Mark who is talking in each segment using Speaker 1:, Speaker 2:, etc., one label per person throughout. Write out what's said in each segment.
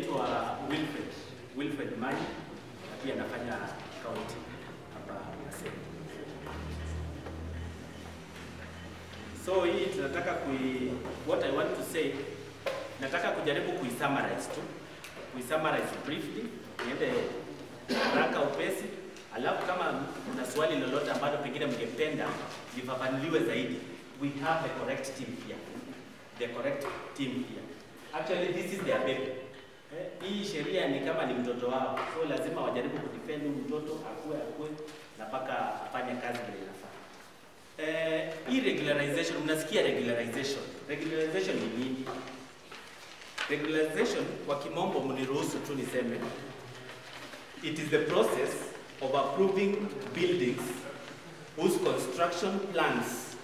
Speaker 1: anaitwa Wilfred Mai, pia anafanya county hapa Maseno. So hii tunataka what I want to say, nataka kujaribu kuisummarize briefly, niende haraka upesi, alafu kama kuna swali lolote ambalo pengine mngependa lifafanuliwe zaidi, we have the correct team here. Actually this is their baby. Hii sheria ni kama ni mtoto wao, so lazima wajaribu kudefend mtoto akue na paka afanye kazi vile inafaa. Hii regularization, mnasikia regularization. Regularization ni nini? Regularization kwa kimombo, mniruhusu tu niseme, it is the process of approving buildings whose construction plans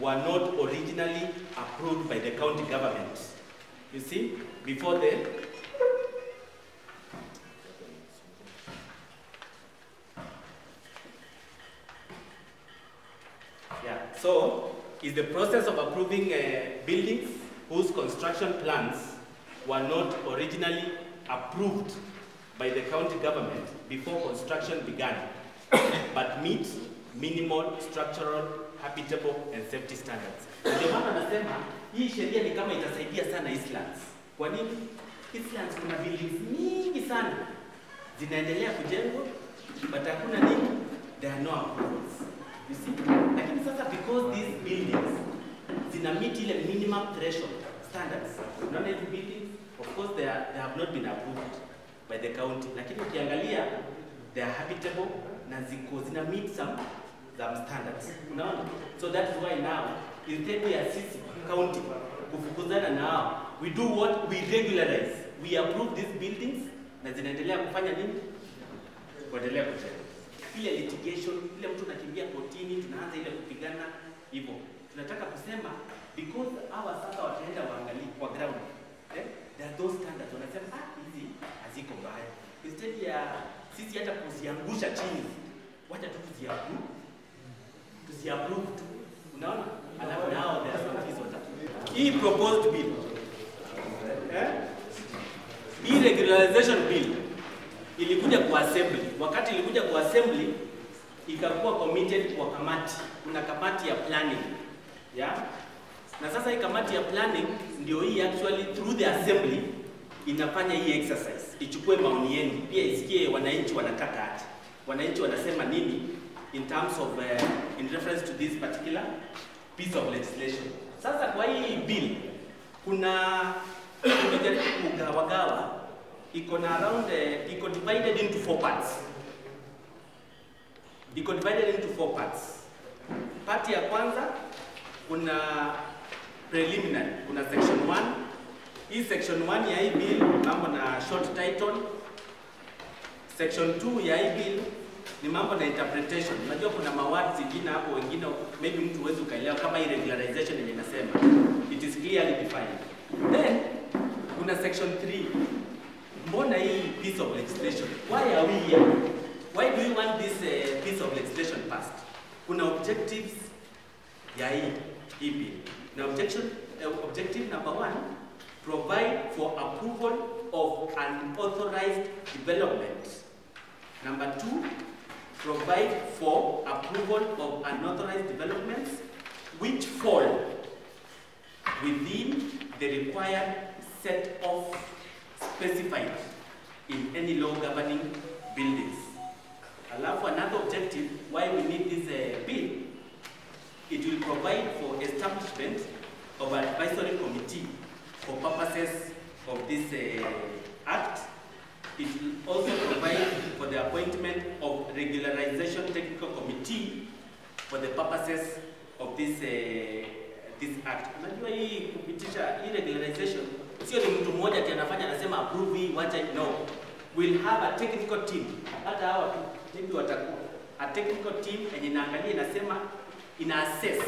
Speaker 1: were not originally approved by the county government. You see, before the so is the process of approving buildings whose construction plans were not originally approved by the county government before construction began, but meet minimal structural, habitable and safety standards. Ndio maana nasema hii sheria ni kama itasaidia sana Eastlands. Kwa nini? Eastlands kuna buildings nyingi sana zinaendelea kujengwa, but hakuna nini? There are no approvals. You see? Lakini sasa because these buildings zina meet ile minimum threshold standards, unaona hizi buildings, of course they have not been approved by the county, lakini ukiangalia they are habitable na zina meet some standards. Unaona? So that's why now instead we assist county kufukuzana nao, we do what? We regularize. We approve these buildings na zinaendelea kufanya nini? Kuendelea kujenga. Ile litigation, ile mtu anakimbia kotini, tunaanza ile kupigana hivyo. Tunataka kusema because hawa sasa wataenda waangalie kwa ground. There are those standards. Wanasema hizi haziko mbaya. Instead ya sisi hata kuziangusha chini, wacha tu tuziapprove tu. Unaona? Alafu nao there are some fees watatu. Hii proposed bill, hii regularization bill ilikuja kwa assembly. Wakati ilikuja kwa assembly, ikakuwa committed kwa kamati. Kuna kamati ya planning, na sasa hii kamati ya planning ndio hii actually through the assembly inafanya hii exercise, ichukue maoni yenu, pia isikie wananchi wanataka aje, wananchi wanasema nini in terms of in reference to this particular piece of legislation. Sasa kwa hii bill kuna tumejaribu kugawagawa, iko na around iko divided into 4 parts. Part ya kwanza kuna preliminary, kuna section 1. Hii section 1 ya hii bill mambo na short title. Section 2 ya hii bill ni mambo na interpretation. Unajua kuna mawadi zingine hapo, wengine maybe mtu huwezi ukaelewa kama hii regularization yenye nasema. It is clearly defined. Then kuna section 3. Mbona hii piece of legislation? Why are we here? Why do we want this piece of legislation passed? Kuna objectives ya hii bill. Na objective number 1, provide for approval of unauthorized development. Number 2, provide for approval of unauthorized developments which fall within the required set of specified in any law governing buildings. Alafu another objective why we need this bill, it will provide for establishment of an advisory committee for purposes of this act. It will also provide for the appointment of regularization technical committee for the purposes of this act. Unajua hii kupitisha hii regularization sio ni mtu mmoja tu anafanya anasema approve hii wacha, no. We'll have a technical team. Hata hawa tu maybe watakuwa a technical team yenye inaangalia inasema ina assess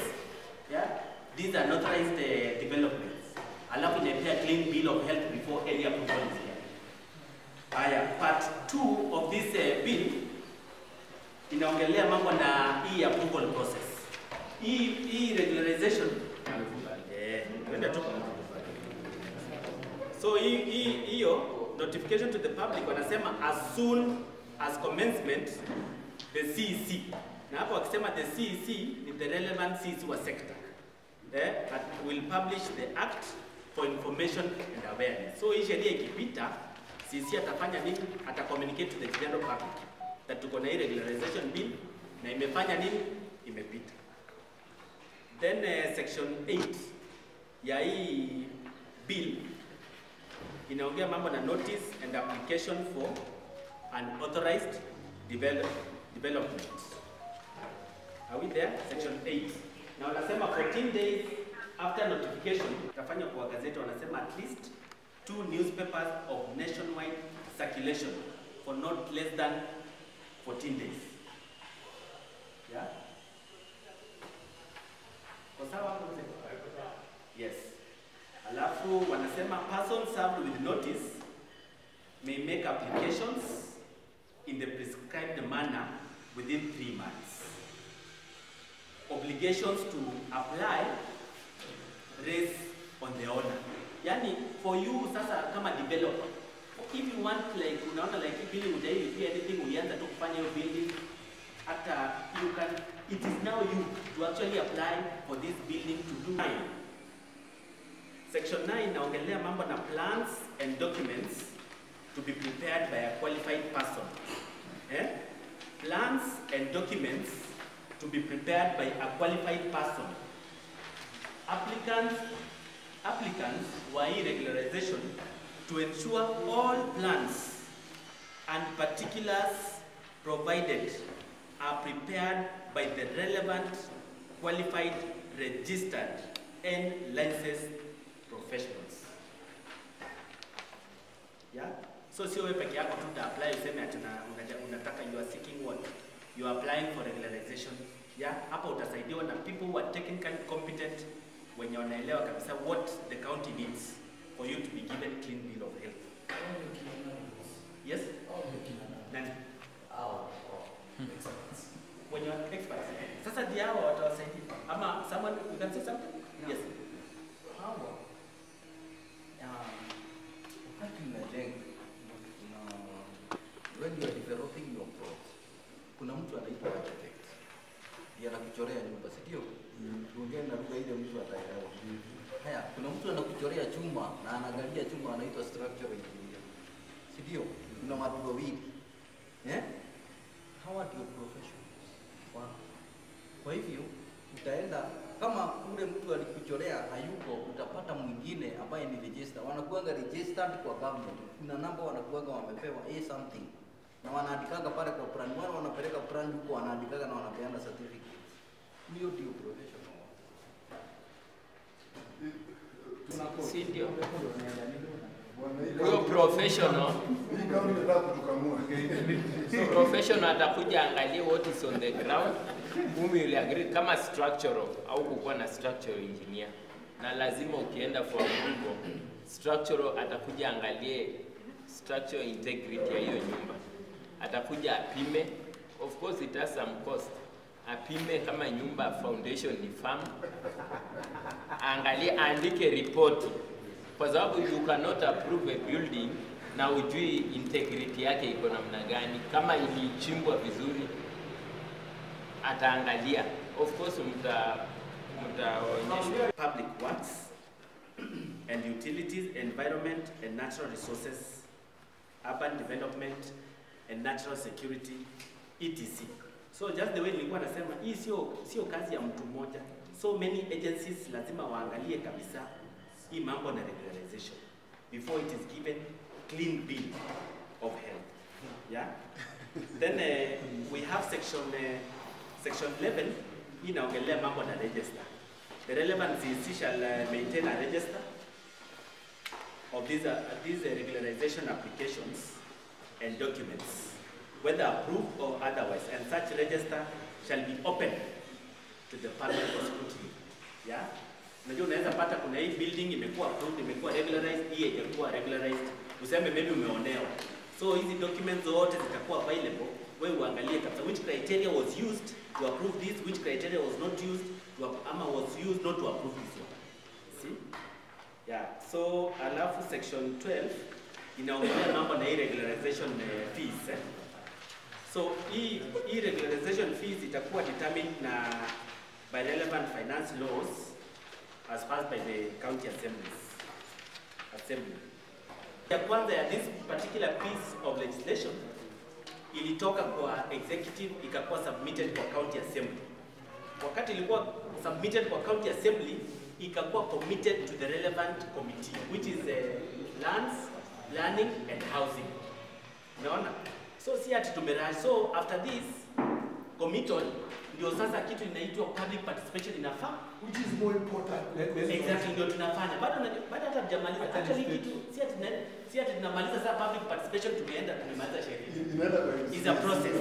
Speaker 1: these are unauthorized developments. Alafu inapea clean bill of health before any approval is here. Part 2 of this bill inaongelea mambo na hii approval process. Hii regularization So hiyo notification to the public wanasema as soon as commencement the CEC. Na hapo wakisema the CEC ni the relevant CEC wa sector. Will publish the act for information and awareness. So hii sheria ikipita, CEC atafanya nini? Communicate to the general public that tuko na hii regularization bill na imefanya nini? Imepita. Then section 8 ya hii bill inaongea mambo na notice and application for unauthorized development. Are we there? Section 8. Na wanasema 14 days after notification utafanya kwa gazeti, wanasema at least 2 newspapers of nationwide circulation for not less than 14 days. Yeah? Kwa sawa? Yes. Alafu wanasema person served with notice may make applications in the prescribed manner within 3 months. Obligations to apply raise on the owner. Yani for you sasa kama developer, if you want like unaona like building ujailipia anything ulianza tu kufanya hiyo building, hata you can, it is now you to actually apply for this building to do. Section 9 naongelea mambo na plans and documents to be prepared by a qualified person. Plans and documents to be prepared by a qualified person. Applicants were regularization to ensure all plans and particulars provided are prepared by the relevant, qualified, registered, and licensed professionals. Yeah? So sio wewe peke yako tu apply useme ati unataka you are seeking what? You are applying for regularization. Yeah? Hapo utasaidiwa na people who are technically competent wenye wanaelewa kabisa what the county needs for you to be given clean bill of health. Yes? Nani? When you are experts. Sasa ndio hao watawasaidia. Ama someone you can say something? Yes.
Speaker 2: Hawa wakati unajenga when you are developing your plot, kuna mtu anaitwa architect. Yeye anakuchorea nyumba, si ndio? Tuongee na lugha ile mtu ataelewa. Haya, kuna mtu anakuchorea chuma na anaangalia chuma, anaitwa structural engineer. Si ndio? Kuna watu wawili. Hawa ndio professionals. Kwa hivyo utaenda kama ule mtu alikuchorea hayuko, utapata mwingine ambaye ni register. Wanakuanga registered kwa government. Kuna namba wanakuanga wamepewa something. Na wanaandikaga pale kwa plan 1, wanapeleka plan huko, wanaandikaga na wanapeana certificate. Hiyo ndio professional.
Speaker 3: Si ndio? Huyo professional professional atakuja angalie what is on the ground, whom will agree kama structural au kukuwa na structural engineer. Na lazima ukienda for approval, structural atakuja angalie structural integrity ya hiyo nyumba. Atakuja apime, of course it has some cost. Apime kama nyumba foundation ni firm. Angalie, andike report. Kwa sababu you cannot approve a building na ujui integrity yake iko namna gani. Kama ilichimbwa vizuri, ataangalia. Of course mtaonyesha
Speaker 1: public works and utilities, environment and natural resources, urban development and natural security, etc. So just the way nilikuwa nasema, hii sio kazi ya mtu mmoja. So many agencies lazima waangalie kabisa hii mambo na regularization before it is given clean bill of health. Yeah? Then we have section 11, hii inaongelea mambo na register. The relevant CEC shall maintain a register of these regularization applications and documents, whether approved or otherwise, and such register shall be open to the public for scrutiny. Yeah? Unajua unaweza pata kuna hii building imekuwa approved, imekuwa regularized, hii haijakuwa regularized, useme maybe umeonewa. So hizi documents zote zitakuwa available, wewe uangalie kabisa which criteria was used to approve this, which criteria was not used to ama was used not to approve this one. See? Yeah, so alafu section 12 inaongelea mambo na regularization fees. So hii regularization fees itakuwa determined by relevant finance laws as passed by the county assembly. Ya kwanza ya this particular piece of legislation ilitoka kwa executive ikakuwa submitted kwa county assembly. Wakati ilikuwa submitted kwa county assembly ikakuwa committed to the relevant committee which is lands, planning and housing. Unaona? So si ati tumerahi. So after this committal ndio sasa kitu inaitwa public participation inafaa,
Speaker 4: which is more important.
Speaker 1: Exactly, ndio tunafanya. Bado hata hujamaliza actually kitu si ati tunamaliza sasa public participation tumemaliza sheria. Is a process.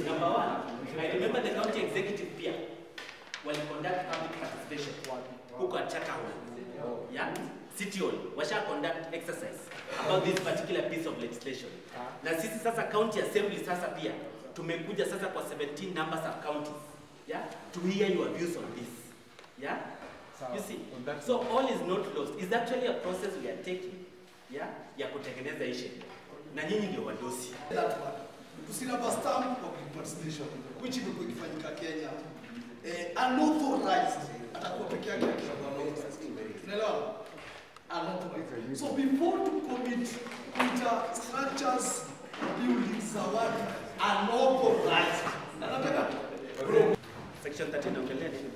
Speaker 1: Number one, I remember the county executive pia will conduct public participation huko Chaka Hall. Yeah? City Hall washa conduct exercise about this particular piece of legislation. Na sisi sasa county assembly sasa pia tumekuja sasa kwa 17 numbers of counties, yeah, to hear your views on this, yeah. You see, so all is not lost. It's actually a process we are taking, yeah, ya kutengeneza hii sheria. Na nyinyi ndio wadosi.
Speaker 4: That one. Tusina stamp public participation which imekuwa ikifanyika Kenya. Unauthorized atakuwa peke yake akishakuwa unauthorized. Unaelewa? Unauthorized. So before to commit structures, buildings za watu unauthorized. Nataka
Speaker 1: Section 13 naongelea nini?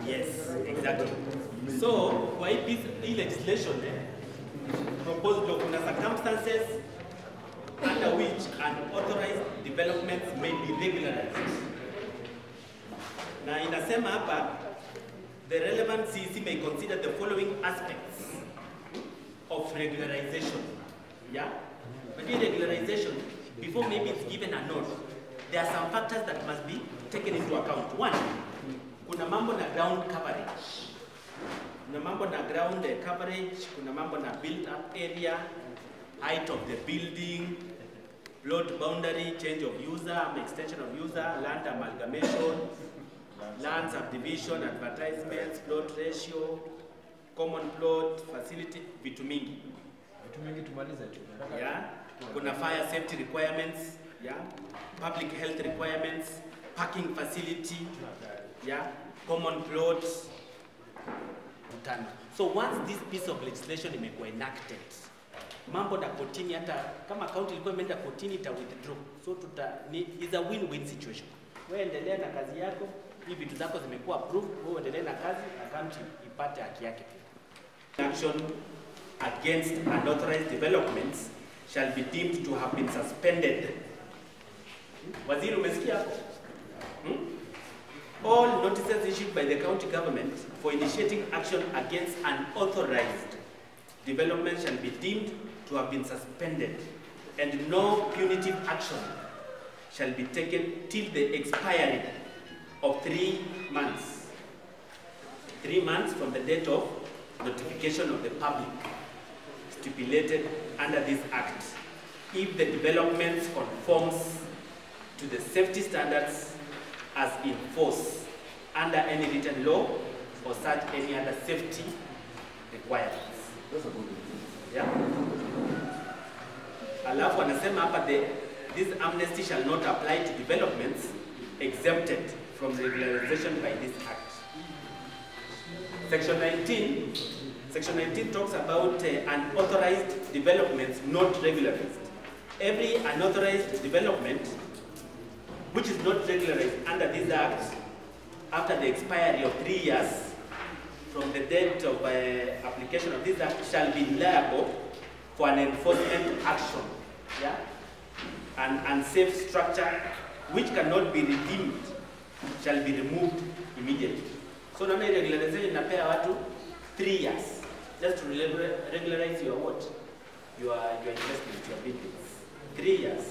Speaker 1: Yes, exactly. So kwa hii legislation proposed law kuna circumstances under which unauthorized developments may be regularized. Na inasema hapa the relevant CEC may consider the following aspects of regularization. Yeah? But in regularization, before maybe it's given a note, there are some factors that must be taken into account. One, kuna mambo na ground coverage. Kuna mambo na ground coverage, kuna mambo na built up area, height of the building, plot boundary, change of user, extension of user, land amalgamation, land subdivision, advertisements, plot ratio, common plot, facility, vitu mingi.
Speaker 2: Vitu mingi tumalize tu.
Speaker 1: Yeah. Kuna fire safety requirements, yeah. Public health requirements, parking facility, yeah. Common plots. So once this piece of legislation imekuwa enacted, mambo na kotini, hata kama county ilikuwa imeenda kotini ita withdraw. So is a win-win situation. Wewe endelea na kazi yako, hii vitu zako zimekuwa approved, wewe endelea na kazi na county ipate haki yake. Action against unauthorized developments shall be deemed to have been suspended. Waziri umesikia hapo? All notices issued by the county government for initiating action against unauthorized development shall be deemed to have been suspended, and no punitive action shall be taken till the expiry of 3 months. 3 months from the date of notification of the public stipulated under this act, if the development conforms to the safety standards as in force under any written law or such any other safety requirements. Yeah. Alafu anasema hapa this amnesty shall not apply to developments exempted from regularization by this act. Section 19 talks about unauthorized developments not regularized. Every unauthorized development which is not regularized under this act after the expiry of 3 years from the date of application of this act shall be liable for an enforcement action. Yeah? An unsafe structure which cannot be redeemed shall be removed immediately. So now regularization inapea watu 3 years just to regularize your what? Your investment, your buildings. 3 years.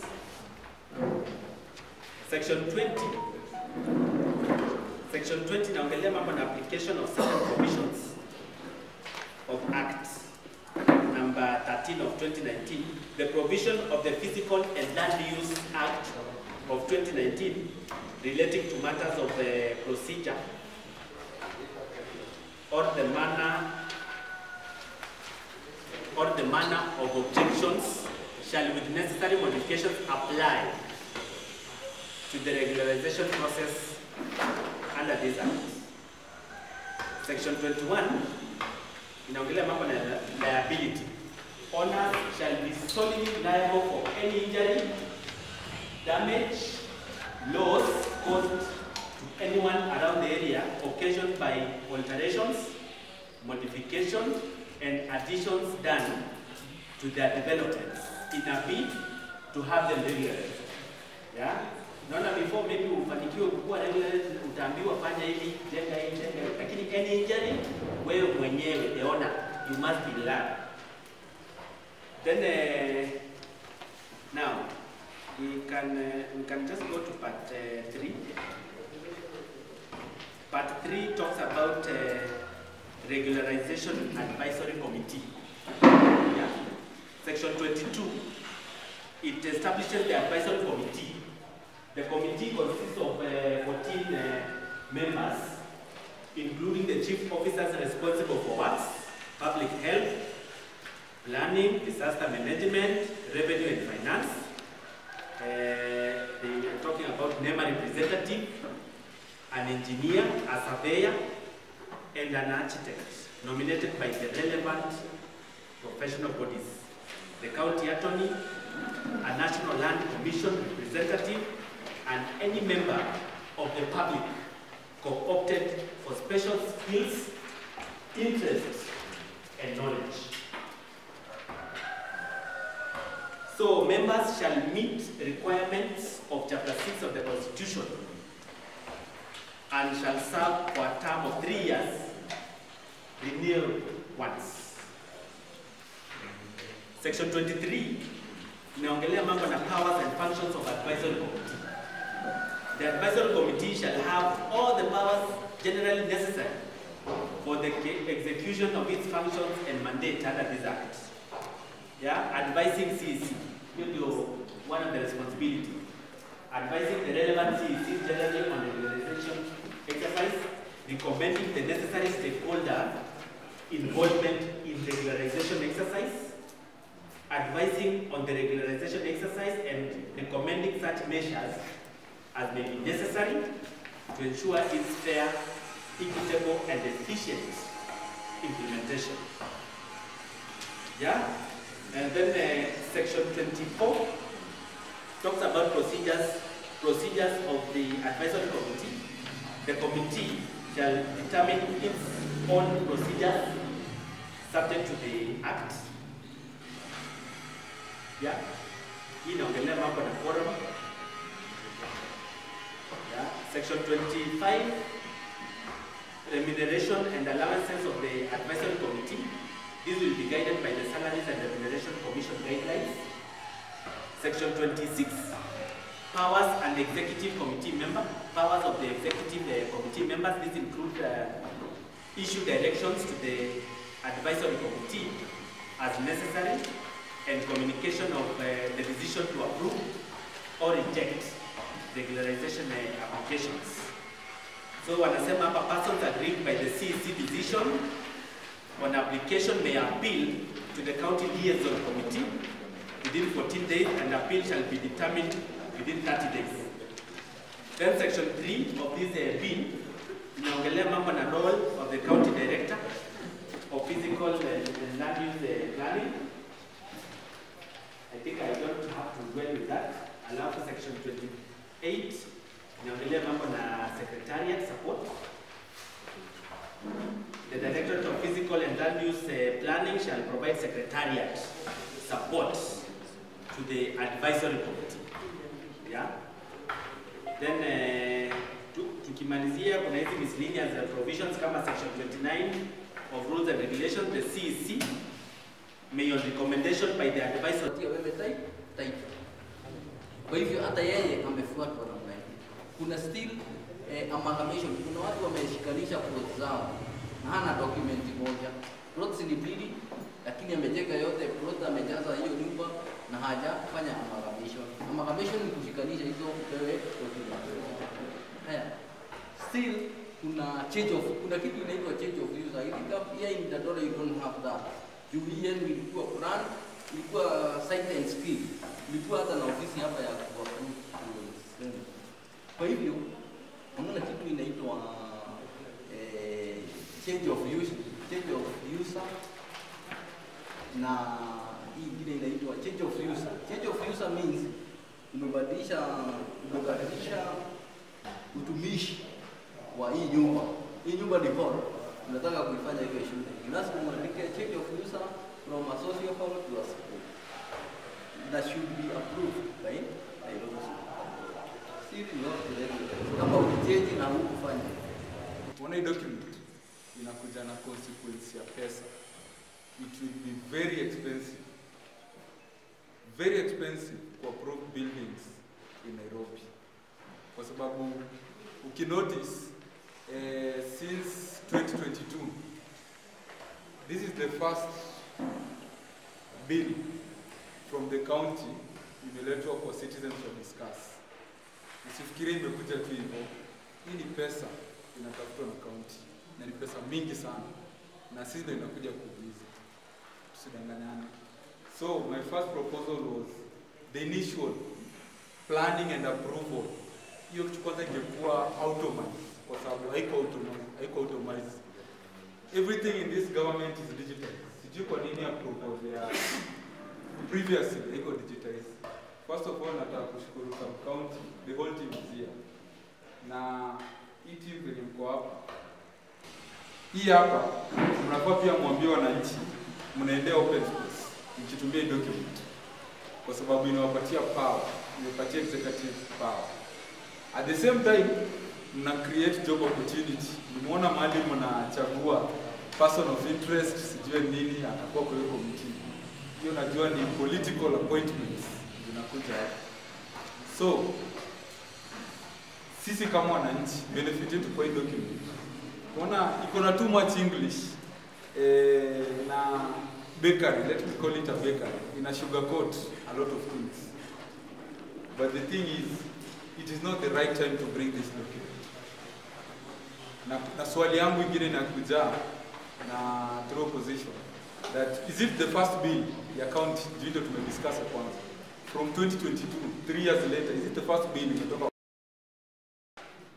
Speaker 1: Section 20 naongelea mambo na application of certain provisions of Act number 13 of 2019, the provision of the Physical and Land Use Act of 2019 relating to matters of procedure or the manner of objections shall with necessary modifications apply to the regularization process under this act. Section 21 inaongelea mambo na liability. Owners shall be solely liable for any injury, damage, loss caused to anyone around the area occasioned by alterations, modifications, and additions done to their developments in a bid to have them regularized. Yeah? Naona before maybe ufanikiwe kukua regularized, utaambiwa fanya hivi, jenga hivi, lakini any injury, wewe mwenyewe, the owner, you must be liable. Then now we can just go to part 3. Part 3 talks about regularization advisory committee. Yeah. Section 22, it establishes the advisory committee. The committee consists of 14 members, including the chief officers responsible for works, public health, planning, disaster management, revenue and finance. They are talking about NEMA representative, an engineer, a surveyor, and an architect nominated by the relevant professional bodies. The county attorney, a National Land Commission representative, and any member of the public co-opted for special skills, interests, and knowledge. So members shall meet the requirements of Chapter 6 of the Constitution and shall serve for a term of 3 years, renewed once. Section 23 inaongelea mambo na powers and functions of advisory committee. The advisory committee shall have all the powers generally necessary for the execution of its functions and mandate under this act. Yeah, advising CEC, one of the responsibilities. Advising the relevant CECs generally on the regularization exercise, recommending the necessary stakeholder involvement in regularization exercise, advising on the regularization exercise and recommending such measures as may be necessary to ensure its fair, equitable, and efficient implementation. Yeah? And then section 24 talks about procedures of the advisory committee. The committee shall determine its own procedures subject to the act. Yeah? Inaongelea mambo na quorum. Yeah? Section 25, remuneration and allowances of the advisory committee. These will be guided by the Salaries and Remuneration Commission guidelines. Section 26, powers and executive committee member. Powers of the executive committee members. These include issue directions to the advisory committee as necessary, and communication of the decision to approve or reject regularization applications. So wanasema hapa persons aggrieved by the CEC decision on application may appeal to the county liaison committee within 14 days, and appeal shall be determined within 30 days. Then section 3 of this bill inaongelea mambo na role of the county director of physical and land use planning. I think I don't have to dwell with that. Alafu section 28 inaongelea mambo na secretariat support. The Directorate of Physical and Land Use Planning shall provide secretariat support to the advisory committee. Yeah. Then tukimalizia kuna hizi miscellaneous provisions kama section 29 of rules and regulations. The CEC may on recommendation by the advisory
Speaker 2: type. Kwa hivyo hata yeye amefuatwa namna hii. Kuna still amalgamation. Kuna watu wameshikanisha plots zao na hana document moja. Plots ni mbili lakini amejenga yote, plot amejaza hiyo nyumba na hajafanya amalgamation. Amalgamation ni kushikanisha hizo upewe document. Haya. Still kuna kitu inaitwa change of user. I think here in Dandora you don't have that. Juu hii yenu ilikuwa plan, ilikuwa site and skill, ilikuwa hata na ofisi hapa ya kuapprove. Kwa hivyo hamna kitu inaitwa change of user na hii ingine inaitwa change of user. Change of user means umebadilisha utumishi wa hii nyumba. Hii nyumba ni hall, unataka kuifanya iwe shule. Lazima uandike change of user from a social hall to a school. That should be approved by Nairobi. Kama ukicheji na hukufanya.
Speaker 5: Unaona hii document inakuja na consequence ya pesa. It will be very expensive to approve buildings in Nairobi. Kwa sababu ukinotice since 2022 this is the first bill from the county imeletwa kwa citizens to discuss. Usifikirie imekuja tu hivyo. Hii ni pesa inatafutwa na county na ni pesa mingi sana, na sisi ndio inakuja kuuliza, tusidanganyane. So my first proposal was the initial planning and approval. Hiyo kitu kwanza ingekuwa automated kwa sababu haiko automated. Everything in this government is digital. Sijui kwa nini approval ya previously haiko digitized. First of all, nataka kushukuru county, the whole team is here. Na hii team kwenye mko hapa. Hii hapa mnafaa pia mwambie wananchi mnaendea open space mkitumia document. Kwa sababu inawapatia power, inawapatia executive power. At the same time, mna create job opportunity. Nimeona mahali mnachagua person of interest, sijue nini atakuwa kwa hiyo committee. Hiyo najua ni political appointments zinakuja hapa. So sisi kama wananchi benefit yetu kwa hii document. Kuna iko na too much English na bakery, let me call it a bakery, in a sugarcoat a lot of things. But the thing is, it is not the right time to bring this document. Na swali yangu ingine inakuja na through opposition that is it the first bill ya county ndio tumediscuss kwanza from 2022 3 years later, is it the first bill imetoka?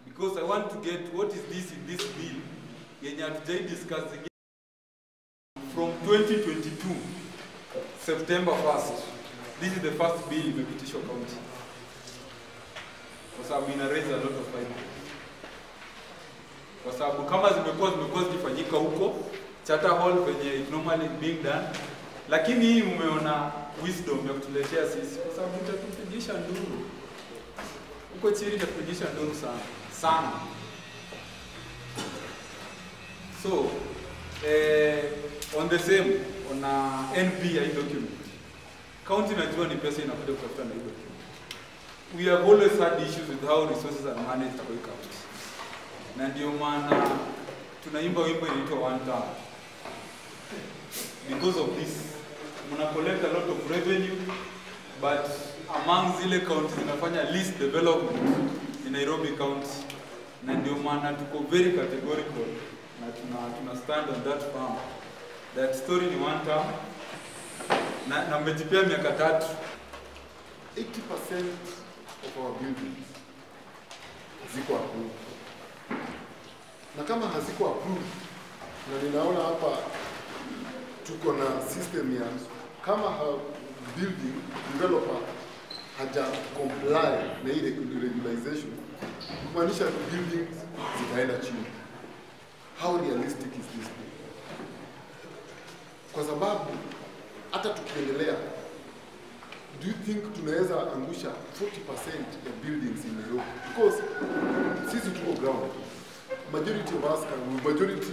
Speaker 5: Because I want to get what is this in this bill yenye hatujai discuss from 2022 September 1st. This is the first bill imepitishwa county. Kwa sababu ina raise a lot of eyebrows. Kwa sababu kama zimekuwa zikifanyika huko Charter Hall venye it normally being done, lakini hii umeona wisdom ya kutuletea sisi kwa sababu itatupigisha nduru. Huko chini itatupigisha nduru sana. So on the same on NP ya hii document. County najua ni pesa inakuja kutafuta na hii document. We have always had issues with how resources are managed by county. Na ndio maana tunaimba wimbo inaitwa One Town. Because of this, muna collect a lot of revenue, but among zile counties zinafanya least development in Nairobi County. Na ndio maana tuko very categorical na tuna stand on that farm. That story ni One Town. Na mmejipea miaka 3.
Speaker 6: 80% of our buildings ziko approved. Na kama haziko approved, na ninaona hapa tuko na system ya kama building developer haja comply na ile regularization, kumaanisha buildings zitaenda chini. How realistic is this thing? Kwa sababu hata tukiendelea, do you think tunaweza angusha 40% ya buildings in Nairobi? Because sisi tuko ground. Majority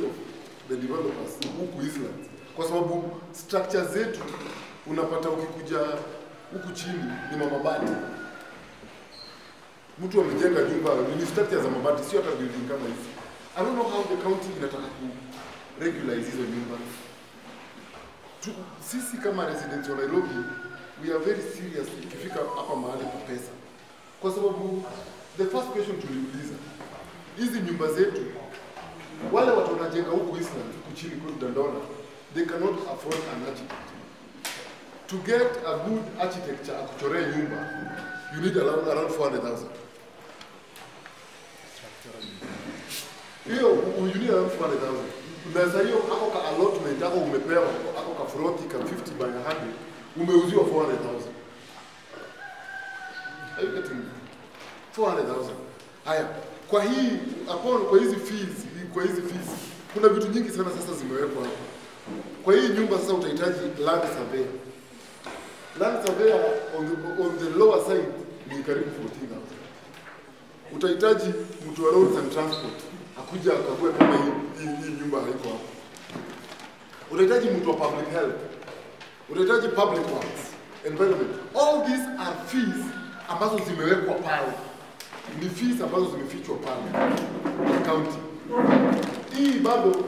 Speaker 6: of the developers huku Eastlands. Kwa sababu structure zetu unapata ukikuja huku chini ni mabati. Mtu amejenga nyumba ni structure za mabati, sio hata building kama hizi. I don't know how the county inataka ku regularize hizo nyumba. Sisi kama residents wa Nairobi, we are very serious ikifika hapa mahali pa pesa. Kwa sababu the first question tuliuliza, hizi nyumba zetu Wale watu wanajenga huku Eastland, huku chini kwetu Dandora, they cannot afford an architect. To get a good architecture akuchoree nyumba, you need around 400,000. Hiyo you need around 400,000. Unaweza hiyo ako ka allotment ako umepewa ako ka froti ka 50 by 100 umeuziwa 400,000. Are you getting 400,000? Haya, kwa hizi fees kuna vitu nyingi sana sasa zimewekwa hapo. Kwa hii nyumba sasa utahitaji land surveyor. Land surveyor on the lower side ni karibu 14,000. Utahitaji mtu wa roads and transport akuja akague kama hii nyumba haiko hapo. Utahitaji mtu wa public health. Utahitaji public works, environment. All these are fees ambazo zimewekwa pale. Ni fees ambazo zimefichwa pale na county. Hii bado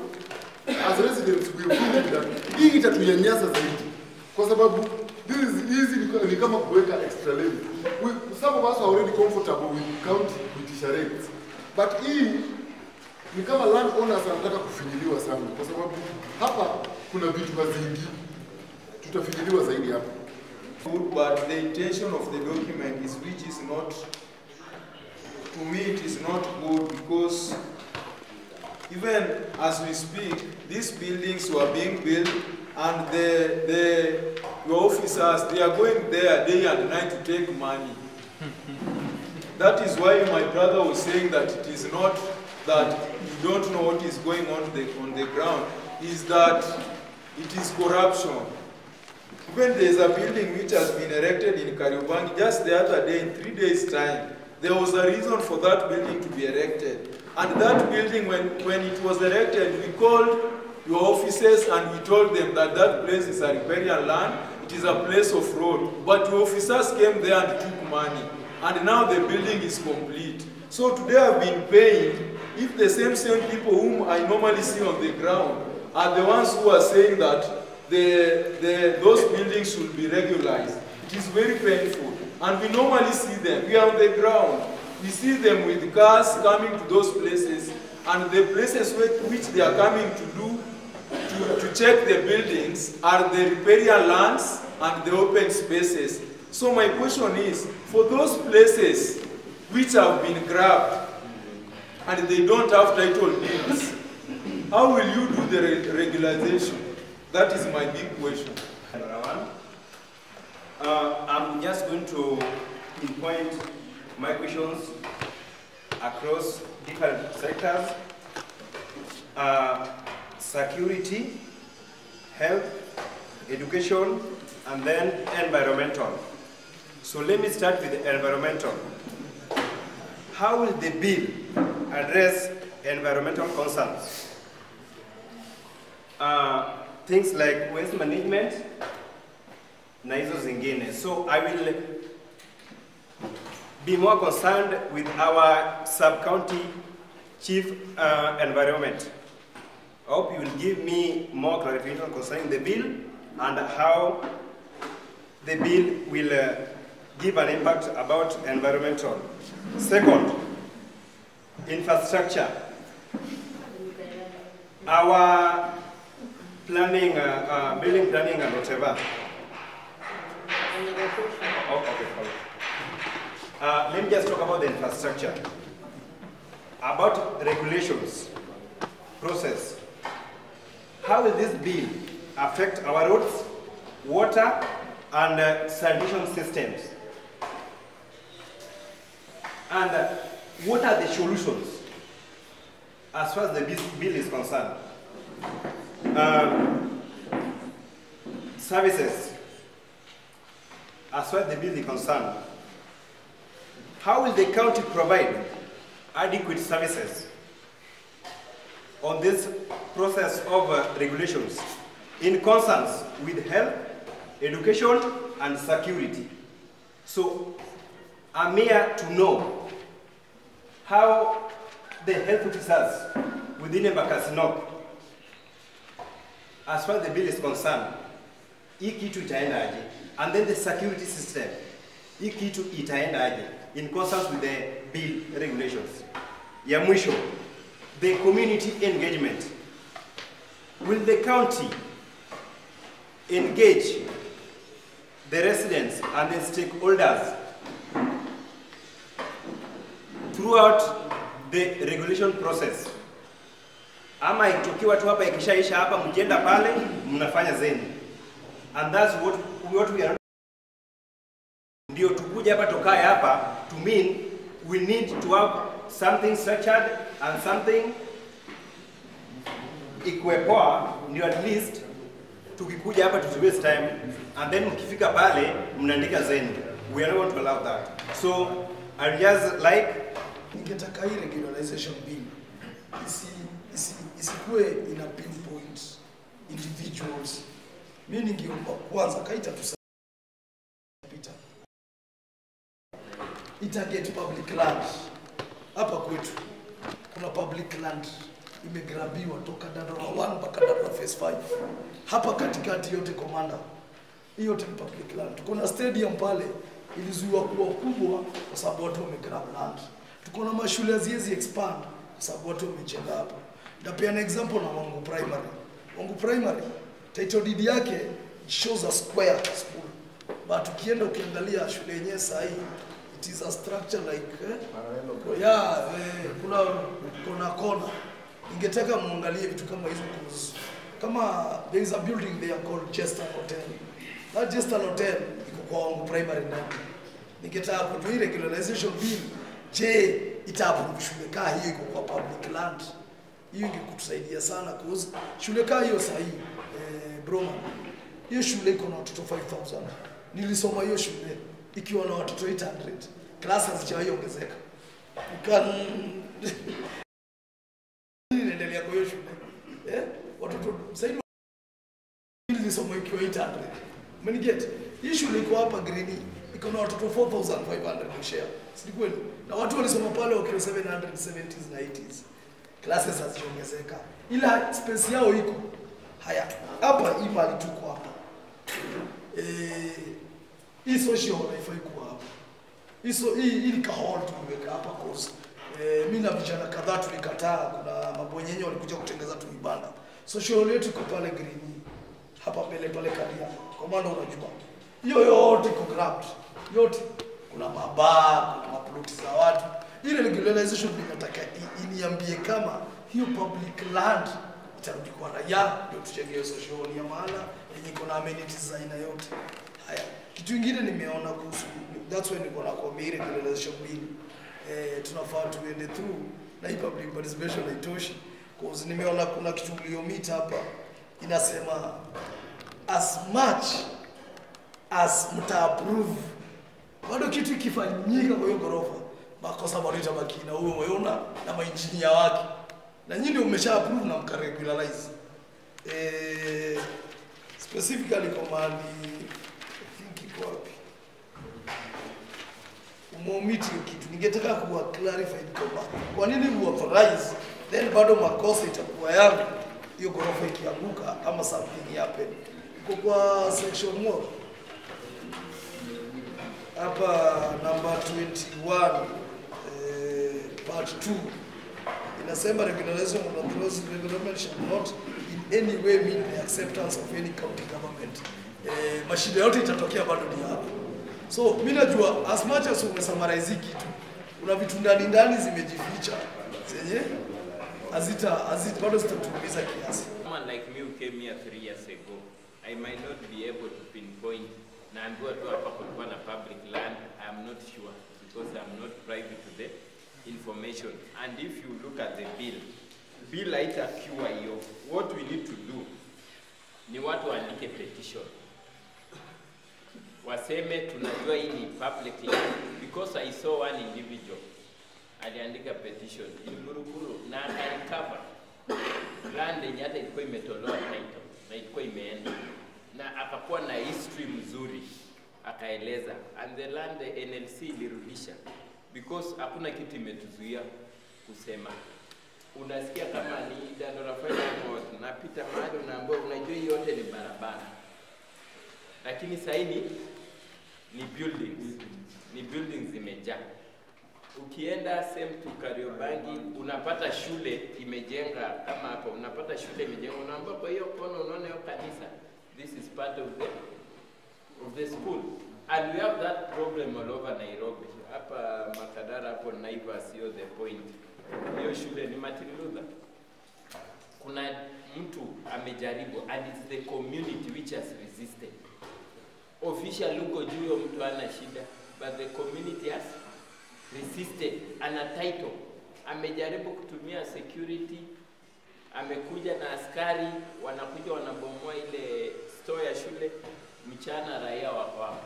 Speaker 6: as residents we feel that hii itatunyanyasa zaidi kwa sababu hizi ni kama kuweka extra levy. Some of us are already comfortable with county kuitisha rates, but hii ni kama land owners wanataka kufinyiliwa sana kwa sababu hapa kuna vitu hazingi, tutafinyiliwa zaidi hapa.
Speaker 5: But the intention of the document is which is not, to me it is not good, because even as we speak, these buildings were being built and your officers, they are going there day and night to take money. That is why my brother was saying that it is not that you don't know what is going on the ground, is that it is corruption. Even there is a building which has been erected in Kariobangi just the other day, in 3 days' time. There was a reason for that building to be erected. And that building, when it was erected, we called your officers and we told them that that place is a riparian land, it is a place of road. But your officers came there and took money. And now the building is complete. So today I've been paying, if the same people whom I normally see on the ground are the ones who are saying that those buildings should be regularized. It is very painful. And we normally see them. We are on the ground. We see them with cars coming to those places, and the places which they are coming to do, to check the buildings, are the riparian lands and the open spaces. So my question is, for those places which have been grabbed and they don't have title deeds, how will you do the regularization? That is my big question.
Speaker 7: I'm just going to pinpoint my questions across different sectors: security, health, education, and then environmental. So let me start with the environmental. How will the bill address environmental concerns? Things like waste management, na hizo zingine. So I will be more concerned with our sub-county chief environment. I hope you will give me more clarification concerning the bill and how the bill will give an impact about environmental. Second, infrastructure. Our planning, building planning and whatever. Let me just talk about the infrastructure. About regulations, process. How will this bill affect our roads, water, and sanitation systems? And what are the solutions as far as the bill is concerned? Services, as far as the bill is concerned. How will the county provide adequate services on this process of regulations in concerns with health, education, and security? So I'm here to know how the health officers within Embakasi North, as far as the bill is concerned, hii kitu itaenda aje? And then the security system, hii kitu itaenda aje in concerns with the bill regulations? Ya mwisho, the community engagement. Will the county engage the residents and the stakeholders throughout the regulation process? Ama itokiwa tu hapa ikishaisha hapa mkienda pale mnafanya zeni. And that's what we are. Ndio tukuja hapa tokae hapa to mean we need to have something structured and something ikwepoa, ndio at least tukikuja hapa to waste time and then mkifika pale mnaandika zeni. We are not going to allow that. So I just like
Speaker 4: ningetaka hii regularization bill isikuwe ina pinpoint individuals. Mimi ningeomba kwanza kaita tusapita itaget public land. Hapa kwetu kuna public land imegrabiwa toka Dandora 1 mpaka Dandora phase 5. Hapa katikati yote komanda, hiyo yote public land. Tuko na stadium pale ilizuiwa kuwa kubwa kwa sababu watu wamegrab land. Tuko na mashule haziwezi expand kwa sababu watu wamejenga hapa. Na pia na example na Wangu Primary. Wangu Primary title deed yake shows a square school. But ukienda ukiangalia shule yenyewe sasa hii it is a structure like kuna kona. Ningetaka muangalie vitu kama hizo kama there is a building there called Chester Hotel. That Chester Hotel iko kwa Wangu Primary ndani. Ningetaka kujua ile regularization bill, je, itaapprove shule kaa hiyo iko kwa public land? Hiyo ingekutusaidia sana cause shule kaa hiyo sasa hii Broma. Hiyo shule iko na watoto 5000. Nilisoma hiyo shule ikiwa na watoto 800. Classes hazijaongezeka. Niendelea kwa hiyo shule. Watoto sasa nilisoma ikiwa 800. Umeniget? Hii shule iko hapa Green iko na watoto 4500 share. Si kweli? Na watu walisoma pale wakiwa 770s na 80s. Classes hazijaongezeka. Ila space yao iko. Haya, hapa hii mali tuko hapa. Hii social haifai kuwa hapa. Hii ni hall tumeweka hapa course. Mimi na vijana kadhaa tulikataa, kuna mabwenyenye walikuja kutengeza tu ibanda. Social yetu iko pale Green. Hapa mbele pale Kadia. Kwa maana unajua. Hiyo yote iko grabbed. Yote kuna mabaa, kuna maploti za watu. Ile regularization inataka iniambie kama hiyo public land itarudi kwa raia, ndio tujenge social ya maana yenye kuna amenities za aina yote. Haya, kitu kingine nimeona kuhusu, that's when niko na kwa regularization bill, tunafaa tuende through na hii public participation haitoshi, cause nimeona kuna kitu uliomita hapa inasema as much as mta approve, bado kitu kifanyika kwa hiyo gorofa makosa bado itabaki na huyo umeona na maengineer wake. Na nyinyi ndio mmesha approve na mkaregularize. Specifically kwa mali I think iko wapi? Umomiti kitu ningetaka kuwa clarified kwa nini authorize then bado makosa itakuwa yangu hiyo gorofa ikianguka ama something happen. Iko kwa section 1. Hapa number 21 part 2 inasema regularization of the process regulation shall not in any way mean the acceptance of any county government. Mashida yote itatokea bado ni hapo. So mimi najua as much as umesummarize kitu kuna vitu ndani zimejificha zenye bado zitatumiza kiasi.
Speaker 3: Someone like me who came here 3 years ago, I might not be able to pinpoint naambiwa tu hapa kulikuwa na public land. I am not sure because I am not privy to the information. And if you look at the bill haitakiwa hiyo. What we need to do ni watu waandike petition. Waseme tunajua hii ni public land because I saw one individual aliandika petition in Buruburu na akarecover land yenye hata ilikuwa imetolewa title na ilikuwa imeenda na akakuwa na history mzuri akaeleza, and the land NLC ilirudisha because hakuna kitu imetuzuia kusema. Unasikia kama ni Dandora Road napita mahali unaambiwa unajua hii yote ni barabara, lakini sasa ni buildings zimejaa. Ukienda same to Kariobangi unapata shule imejenga kama hapo, unapata shule imejenga, unaambia kwa hiyo kona unaona hiyo kanisa, this is part of the school. And we have that problem all over Nairobi. Hapa Makadara hapo Naivas, sio the point. Hiyo shule ni Martin Luther. Kuna mtu amejaribu and it's the community which has resisted. Official uko juu mtu ana shida, but the community has resisted. Ana title, amejaribu kutumia security, amekuja na askari, wanakuja wanabomoa ile store ya shule, mchana raia wako hapo.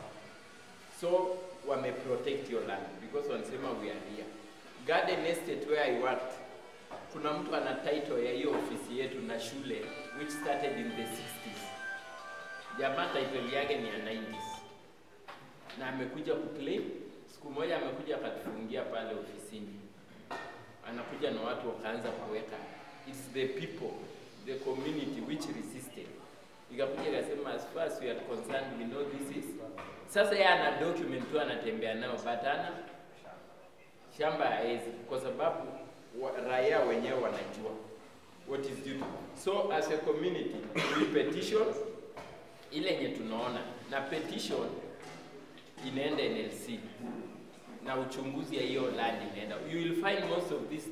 Speaker 3: So wame protect your land because wanasema we are here. Garden Estate where I worked, kuna mtu ana title ya hiyo ofisi yetu na shule which started in the 60s. Jamaa title yake ni ya 90s. Na amekuja kuclaim. Siku moja amekuja akatufungia pale ofisini. Anakuja na watu wakaanza kuweka. It's the people, the community which resisted. Ikakuja ikasema as far as we are concerned we know this is. Sasa yeye ana document tu anatembea nao but ana shamba haezi kwa sababu raia wenyewe wanajua what is due. So as a community we petition ile yenye tunaona, na petition inaenda NLC na uchunguzi ya hiyo land inaenda. You will find most of this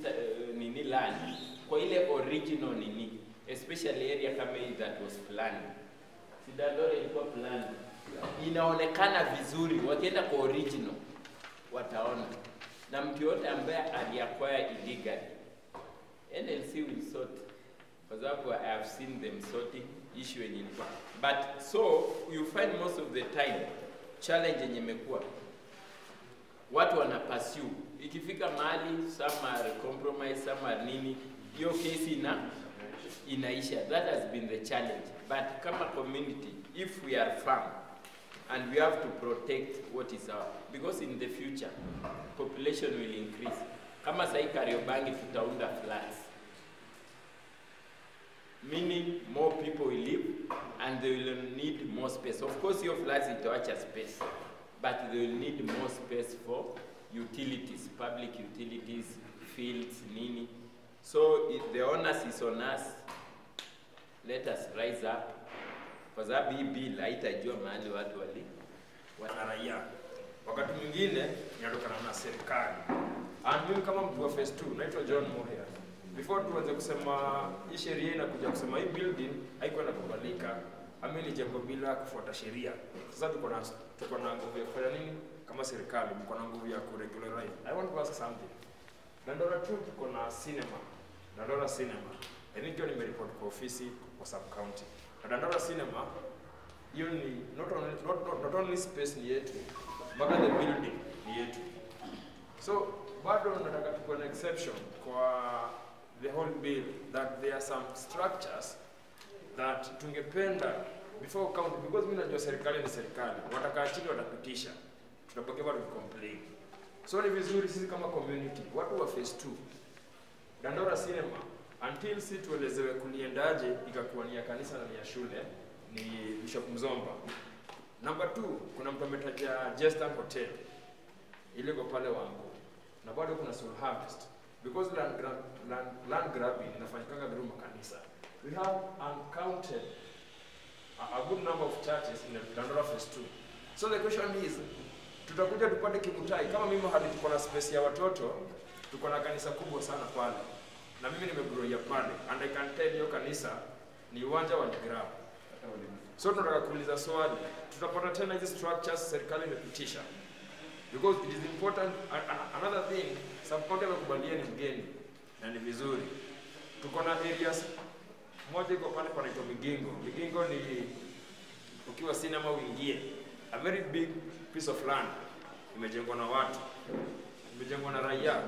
Speaker 3: nini land kwa ile original nini, especially area kama hii that was planned. Sidadore ilikuwa planned. Inaonekana vizuri, wakienda kwa original wataona. Na mtu yote ambaye aliacquire illegally, NLC will sort. Kwa sababu I have seen them sorting issue yenye ilikuwa. But so you find most of the time challenge yenye imekuwa watu wana pursue. Ikifika mahali some are compromise, some are nini, hiyo kesi inaisha. That has been the challenge. But kama community, if we are firm and we have to protect what is ours, because in the future population will increase. Kama sahi Kariobangi tutaunda flats, meaning more people will live and they will need more space. Of course your flats itawacha space, but they will need more space for utilities, public utilities, fields, nini. So if the onus is on us, let us rise up. Kwa sababu hii bill haitajua mahali watu wana raia.
Speaker 8: Wakati mwingine inatokana na serikali. Mimi kama mtu wa phase 2 naitwa John Moher. Before tuanze kusema hii sheria inakuja kusema hii building haikuwa inakubalika, ama ni jambo bila kufuata sheria. Sasa tuko na nguvu ya kufanya nini kama serikali? Mko na nguvu ya kuregularize. I want to ask something. Dandora tu tuko na cinema. Dandora cinema. Ndio nimereport kwa ofisi kwa sub county. Dandora cinema hiyo ni not only space ni yetu, mpaka the building ni yetu. So bado nataka tuko na exception kwa the whole bill that there are some structures that tungependa before county, because mimi najua serikali ni serikali, watakaa chini watapitisha, tutapoke bado complain. So ni vizuri sisi kama community, watu wa phase 2 Dandora cinema until si tuelezewe kuliendaje ikakuwa ni ya kanisa na ni ya shule ni Bishop Mzomba. Number 2, kuna mtu ametaja Jester Hotel ile kwa pale wangu, na bado kuna Soul Harvest, because land grabbing inafanyika through makanisa. We have uncounted a good number of churches in Dandora phase 2. So the question is, tutakuja tupate Kimutai kama mimi hadi tuko na space ya watoto, tuko na kanisa kubwa sana pale, na mimi nimegrow pale, and I can tell you kanisa ni uwanja wa grab. So tunataka kuuliza swali, tutapata tena hizi structures serikali imepitisha? Because it is important. Another thing, subcounty wamekubalia ni mgeni na ni vizuri. Tuko na areas moja iko pale panaitwa Migingo. Migingo ni ukiwa cinema uingie, a very big piece of land, imejengwa na watu, imejengwa na raia.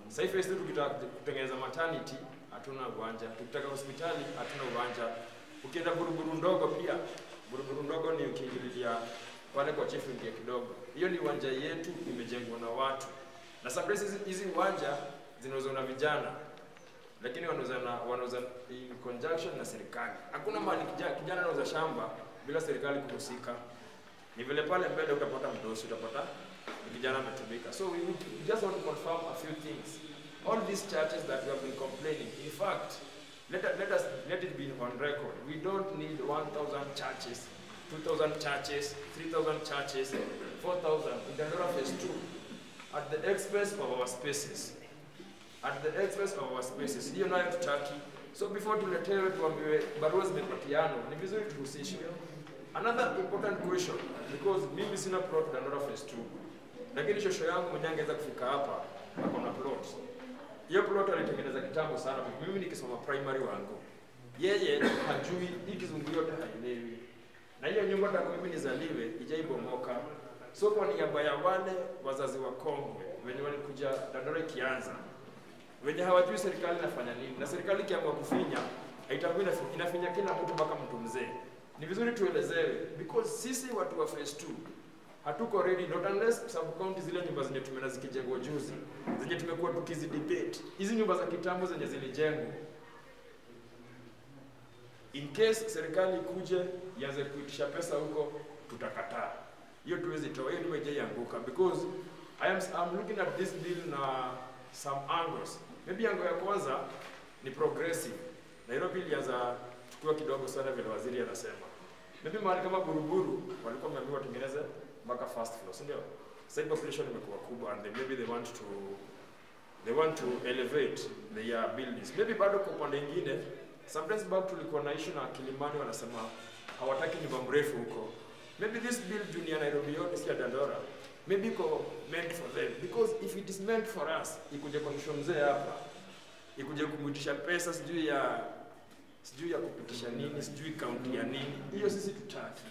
Speaker 8: Sasa hivi tukitaka kutengeneza maternity hatuna uwanja, tukitaka hospitali hatuna uwanja. Ukienda Buruburu ndogo pia, Buruburu ndogo ni ukiingilia pale kwa chief ingia kidogo. Hiyo ni uwanja yetu, imejengwa na watu. Na sometimes hizi uwanja zinauzwa na vijana, lakini wanauza in conjunction na serikali. Hakuna mahali kijana anauza shamba bila serikali kuhusika. Ni vile pale mbele utapata mdosi, utapata kijana ametumika. So we just want to confirm a few things. All these churches that we have been complaining, in fact, let it be on record. We don't need 1,000 churches, 2,000 churches, 3,000 churches, 4,000 in Dandora phase 2 at the expense of our spaces. At the expense of our spaces. Hiyo nayo tutaki. So before tuletewe tuambiwe barua zimepatiano, ni vizuri tuhusishwe. Another important question, because mimi sina plot Dandora phase 2. Lakini shosho yangu mwenye angeweza kufika hapa, akona plot. Hiyo plot alitengeneza kitambo sana. Mimi nikisoma primary wangu. Yeye hajui hii kizungu yote haielewi. Na hiyo nyumba tangu mimi nizaliwe ijaibomoka. So kwa niaba ya wale wazazi wa Kongwe wenye walikuja Dandora ikianza, wenye hawajui serikali inafanya nini, na serikali ikiamua kufinya haitambui inafinya kila mtu mpaka mtu mzee. Ni vizuri tuelezewe, because sisi watu wa phase 2 hatuko ready, not unless sub county zile nyumba zenye tumeona zikijengwa juzi, zenye tumekuwa tukizi debate, hizi nyumba za kitambo zenye zilijengwa, in case serikali ikuje ianze kuitisha pesa huko, tutakataa. Hiyo tuwezi toa, hiyo nyumba haijaanguka, because I'm looking at this deal na some angles. Maybe angle ya kwanza ni progressive. Nairobi ilianza chukua kidogo sana vile waziri anasema. Maybe mahali kama Buruburu walikuwa wameambiwa tengeneze mpaka first floor, si ndio? Sasa population imekuwa kubwa and maybe they want to elevate their buildings. Maybe bado kwa upande mwingine, sometimes back tulikuwa na issue na Kilimani wanasema hawataki nyumba mrefu huko. Maybe this bill junior Nairobi yote si ya Dandora. Maybe iko meant for them, because if it is meant for us, ikuje kwa mzee hapa, ikuje kumuitisha pesa sijui ya kupitisha nini, sijui county ya nini, hiyo sisi tutaki.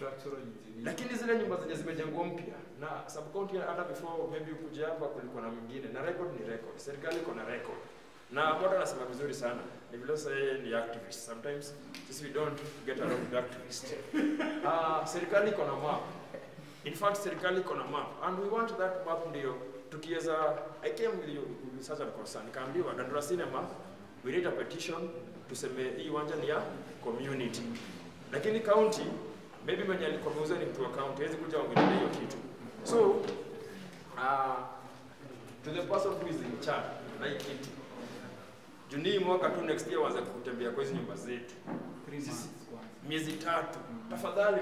Speaker 8: Lakini zile nyumba zenye zimejengwa mpya na sub county hata before maybe ukuje hapa kulikuwa na mwingine, na record ni record, serikali iko na record. Na watu wanasema vizuri sana, ni vile sasa yeye ni activist. Sometimes we don't get along with activists. Serikali iko na map. In fact, serikali iko na map, and we want that map ndio tukiweza. I came with such a concern, nikaambiwa Dandora Cinema we read a petition tuseme hii uwanja ni ya community, lakini county maybe mwenye alikuwa ameuza ni mtu wa county, hawezi kuja ongelea hiyo kitu. So to the person who is in charge na hii kitu, Juni mwaka tu next year waanze kutembea kwa hizo nyumba zetu miezi 3, tafadhali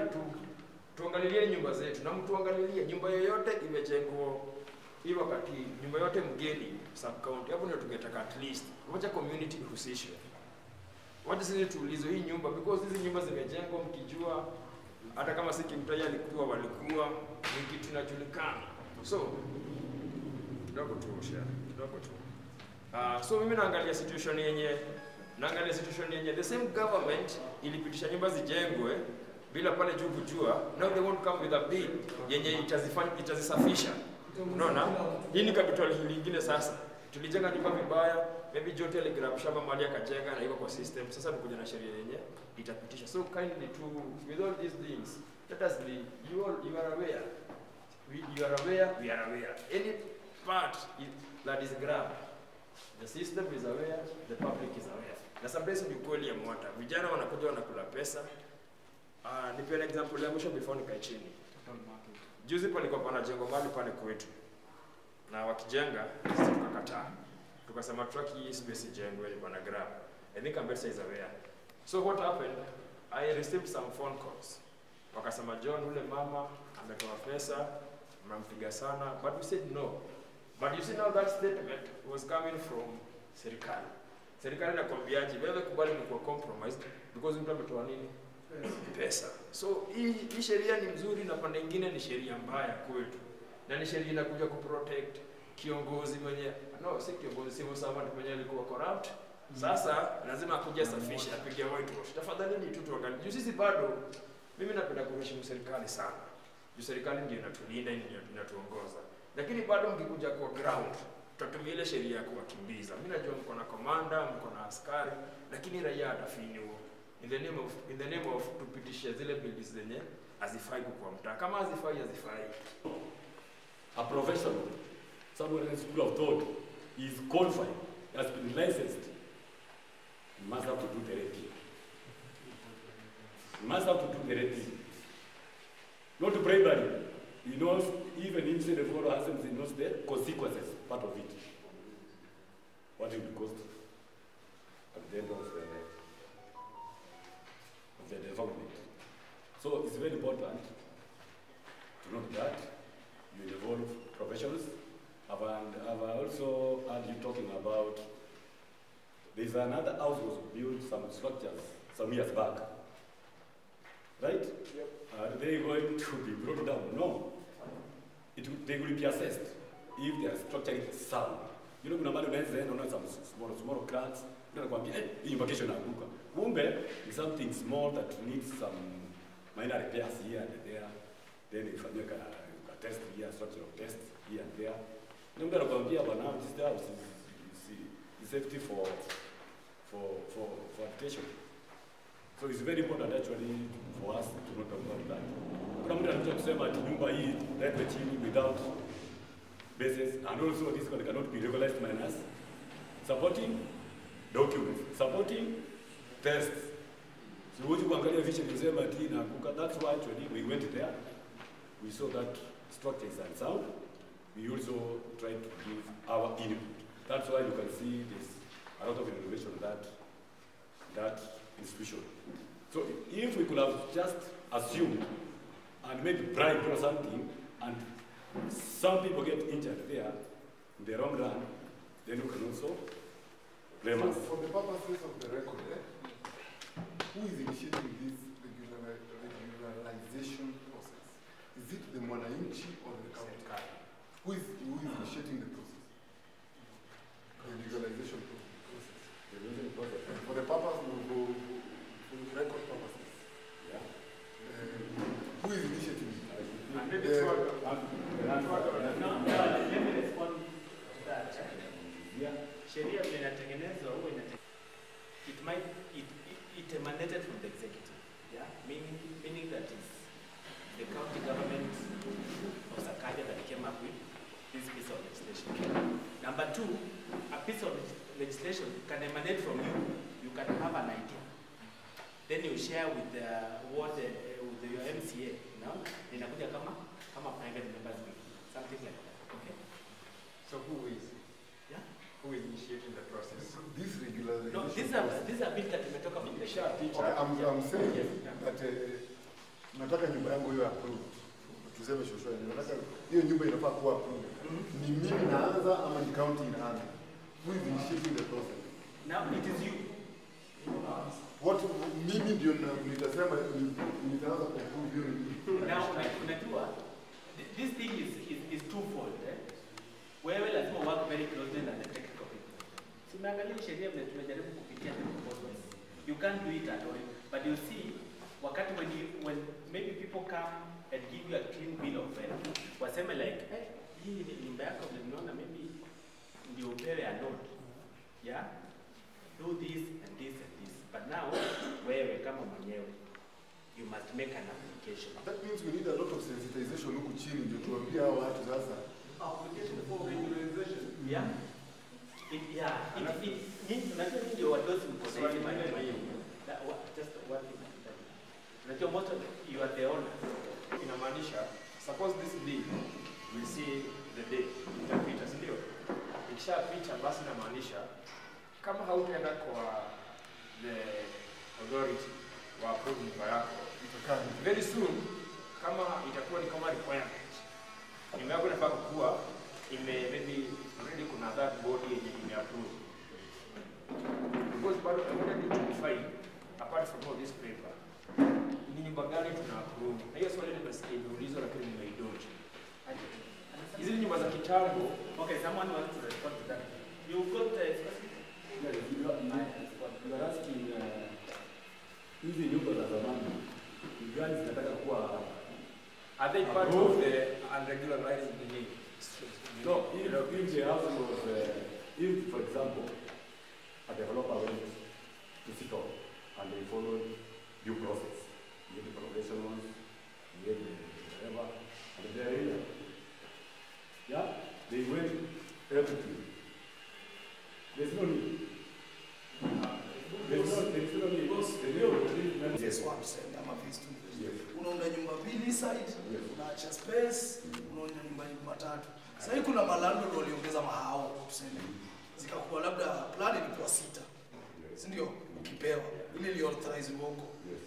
Speaker 8: tuangalilie nyumba zetu, na mtu angalilie nyumba yoyote imejengwa hii wakati, nyumba yote mgeni sub county, hapo ndio tungetaka at least wacha community ihusishwe. Wacha sisi tuulizwe hii nyumba, because hizi nyumba zimejengwa mkijua, hata kama si Kimtai alikuwa walikuwa ni kitu kinajulikana. So kidogo tu. So mimi naangalia situation yenye the same government ilipitisha nyumba zijengwe bila pale juu kujua. Now they won't come with a bill yenye itazisafisha. Unaona? Hii ni capital hill nyingine sasa. Tulijenga nyumba vibaya, maybe Jote aligrab shamba mali akajenga na iko kwa system. Sasa tukuja na sheria yenye itapitisha. So kindly to with all these things, let us be you are aware. You are aware, we are aware. Any part that is grabbed, the system is aware, the public is aware. Na sometimes ni kweli ya mwata. Vijana wanakuja wanakula pesa. Nipe an example ya mwisho before nikae chini. Juzi palikuwa panajengwa mahali pale kwetu. Na wakijenga, sisi tukakataa. Tukasema truck hii space ijengwe ni bana grab. I think Ambessa is aware. So what happened? I received some phone calls. Wakasema John, ule mama ametoa pesa, mnampiga sana, but we said no. But you see now that statement was coming from serikali. Serikali inakwambiaje, wewe kubali mko compromised because mtu ametoa nini? Pesa. So hii sheria ni mzuri, na pande nyingine ni sheria mbaya kwetu. Na ni sheria inakuja kuprotect kiongozi mwenye si kiongozi, civil servant mwenye alikuwa corrupt. Sasa lazima akuje safisha, apige whitewash. Tafadhali ni tu tuangalie. Sisi bado mimi napenda kuheshimu serikali sana. Serikali ndio inatulinda, ndio inatuongoza. Lakini bado mkikuja kwa ground, tutatumia ile sheria ya kuwakimbiza. Mimi najua mko na commander, mko na askari, lakini raia atafinywa. In the name of tupitishe zile bills zenye hazifai kwa mtaa. Kama hazifai.
Speaker 9: A professional, someone in school of thought, is qualified, has been licensed, you must have to do the right thing. You must have to do the right thing. Not bribery. He knows, even inside the follow Hassan, he knows the consequences, part of it. What it will cost at the end of the development. So it's very important to note that you involve professionals. I've also heard you talking about, there's another house was built, some structures, some years back. Right? Yep. Are they going to be brought down? No. They will be assessed if their structure is sound. You know, kuna bado unaweza some small cracks. Unakwambia hii nyumba kesho inaanguka. Kumbe is something small that needs some minor repairs here and there. Then ifanywe ka test here, structural test here and there. Ndio mtu anakuambia bwana, this house is safety for habitation. So it's very important actually for us to not talk about that. Kuna mtu anataka kusema ati nyumba hii letwe chini without basis, and also this one cannot be regularized minus supporting documents, supporting tests. So what you kuangalia vision kusema ati inaanguka. That's why actually we went there. We saw that structure is unsound. We also tried to give our input. That's why you can see this a lot of innovation that institution. So if we could have just assumed and maybe bribe or something, and some people get injured there in the long run, then you can also blame us.
Speaker 6: For the purposes of the record, who is initiating this regularization process? Is it the Mwananchi or the county? Who is initiating the process? The legalization process. For the purpose of the record purposes. Yeah. Who is initiating it?
Speaker 1: Let me respond to that.
Speaker 9: Yeah.
Speaker 1: Sheria inatengenezwa huwa it emanated from the executive. Yeah. Meaning that is the county government of Sakaja that came up with this piece of legislation. Number two, a piece of legislation can emanate from you. You can have an idea. Then you share with with your MCA, you know? Inakuja kama private members meeting, something like that. Okay.
Speaker 8: So who is?
Speaker 1: Yeah.
Speaker 8: Who is initiating the process?
Speaker 6: This regularization.
Speaker 1: No, these are bills that imetoka from the share.
Speaker 6: Okay, I'm saying that nataka nyumba yangu hiyo approved. Tuseme shosho, nataka hiyo nyumba inafaa kuwa approved. Ni mimi naanza ama ni county inaanza? Who is initiating the process?
Speaker 1: Now it is you.
Speaker 6: What mimi ndio nitasema nitaanza kuapprove hiyo.
Speaker 1: Now unajua this thing is twofold. Wewe lazima work very closely na the technical people. Tumeangalia sheria vile tumejaribu kupitia the proposals. You can't do it alone, but you see wakati when maybe people come and give you a clean bill of health, waseme like, hey, hii ni nyumba yako mnaona maybe ndio upewe a note. Yeah? Do this and this and this. But now wewe kama mwenyewe you must make an application.
Speaker 6: That means we need a lot of sensitization huku chini ndio tuambie hao watu sasa.
Speaker 4: Application for regularization.
Speaker 1: Yeah. It means unajua ndio wadosi mko na hizi maneno hiyo. Just one thing. Unajua most of you are the owner.
Speaker 8: Inamaanisha, suppose this bill we see the day itapita, si ndio? Ikishapita basi inamaanisha kama hautaenda kwa the authority wa approve nyumba yako, very soon kama itakuwa ni kama requirement, nyumba yako inafaa kuwa maybe already kuna that body yenye imeapprove, because bado already to define apart from all this paper ni nyumba gani tuna approve. Na hiyo swali nimesikia imeulizwa lakini nimeidoji. Hizi nyumba za kitambo.
Speaker 1: Okay, someone wants to respond to that. You got
Speaker 9: you are asking hizi nyumba za zamani gani zinataka kuwa
Speaker 8: are they part of the unregularized beginning?
Speaker 9: No, if the house was if for example a developer went to sit on and they followed due process, you get the professionals, you get the whatever, and they are here. Yeah, they went everything. There's no need. There's no need.
Speaker 2: Yes, what I'm saying, I'm a phase 2. Unaunda nyumba
Speaker 4: nyumba mbili side, unaacha space, unaona nyumba tatu. Sasa hivi kuna malando waliongeza mahao tuseme. Zikakuwa labda plan ilikuwa 6. Si ndio? Ukipewa ile ili authorize huko.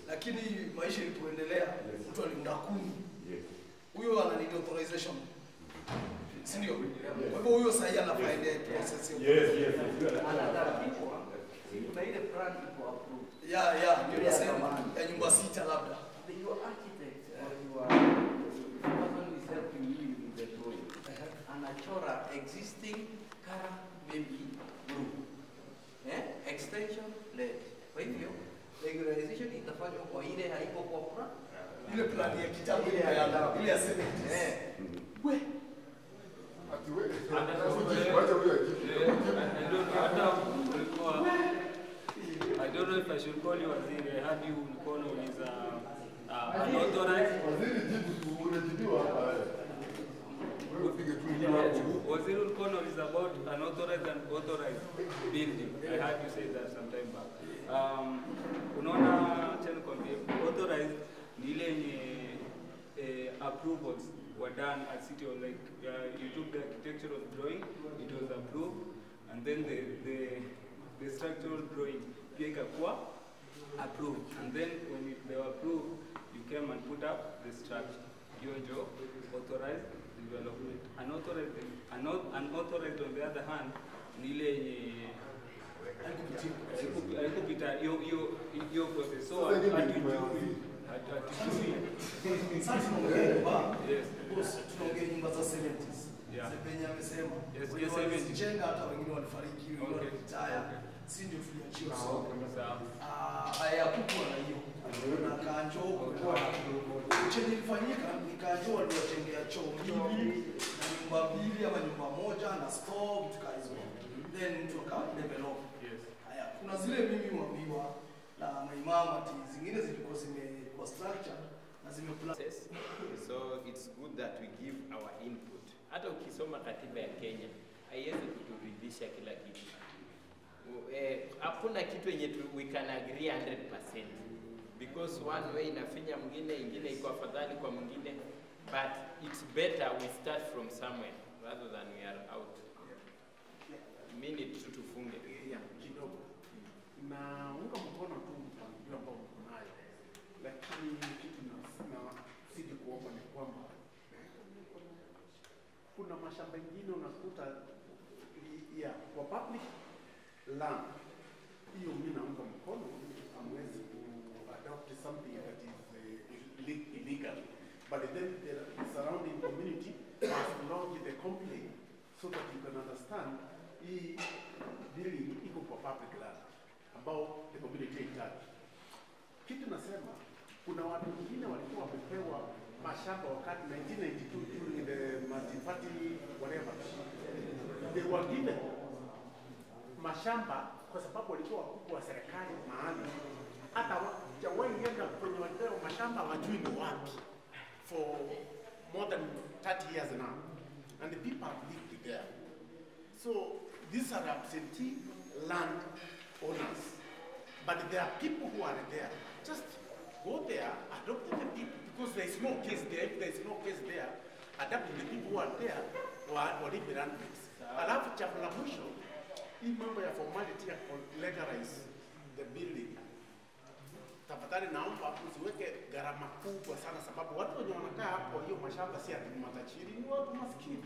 Speaker 4: Lakini maisha ilipoendelea mtu aliunda 10. Huyo ana need authorization. Si ndio? Kwa hivyo huyo sasa anafanya ile process hiyo.
Speaker 2: Yes. Anatapikwa. Kuna ile plan ipo approved.
Speaker 4: Ndio nasema ya nyumba 6 labda.
Speaker 2: Your architect or your person who is helping you with the drawing, anachora existing current maybe group, extension led. Kwa hivyo regularization itafanywa kwa ile haiko kwa plan.
Speaker 4: Ile plan ya kitabu ile ya 70. We
Speaker 6: ati wewe wacha huyo ajibu.
Speaker 10: I don't know if I should call you Waziri. I heard you ulikuwa unauliza unauthorized.
Speaker 6: Waziri jibu tu unajibiwa hapa. Wewe upige tu hapo.
Speaker 10: Waziri ulikuwa unauliza about unauthorized and authorized building. I heard you say that some time back. Unaona tena kwambia authorized ni ile yenye approvals were done at city or like you took the architectural drawing, it was approved, and then the structural drawing pia ikakuwa approved, and then when they were approved you came and put up the structure. Hiyo ndio authorized development. Unauthorized on the other hand ni ile yenye haikupita hiyo process, so hatujui.
Speaker 4: Sasa tunaongea nyumba za 70s. Sepenye amesema.
Speaker 10: Yes, 70s.
Speaker 4: Jenga hata wengine walifariki, wengine walitaya. Si ndio tuliachia sawa. Haya kubwa na hiyo. Na kanjo kwa chenye ilifanyika ni kanjo waliotengea choo mbili na nyumba mbili ama nyumba moja na store vitu kama hizo. Then mtu aka develop. Haya kuna zile mimi huambiwa na maimamu ati zingine zilikuwa zimekuwa structure na zimeplan.
Speaker 3: So it's good that we give our input. Hata ukisoma katiba ya Kenya haiwezi kuturidhisha kila kitu. Hakuna kitu yenye we can agree 100% because one way inafinya mwingine, ingine iko afadhali kwa mwingine, but it's better we start from somewhere rather than we are out. Mimi tu tufunge
Speaker 11: kidogo na unga mkono tu mpangilio ambao uko nayo, lakini kitu na sidi kuomba ni kwamba kuna mashamba mengine unakuta ya kwa public land, hiyo mimi naunga mkono, hamwezi ku adopt something that is illegal, but then the surrounding community must lodge the complaint so that you can understand hii building iko kwa public land ambao the community is charged. Kitu nasema kuna watu wengine walikuwa wamepewa mashamba wakati 1992 during the multi-party whatever. They were given mashamba kwa sababu walikuwa wakubwa wa serikali mahali. Hata wengienda kwenye walipewa mashamba wajui ni wapi for more than 30 years now. And the people have lived there. So these are absentee land owners. But there are people who are there. Just go there, adopt the people, because there is no case there. If there is no case there, adapt the people who are there or live the landmates. Alafu jambo la mwisho, hii mambo ya formality ya legalize the building. Tafadhali naomba usiweke gharama kubwa sana, sababu watu wenye wanakaa hapo hiyo mashamba si ati matajiri, ni watu maskini.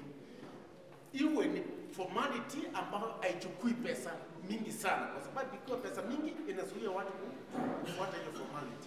Speaker 11: Iwe ni formality ambayo haichukui pesa mingi sana, kwa sababu ikiwa pesa mingi inazuia watu kufuata hiyo formality.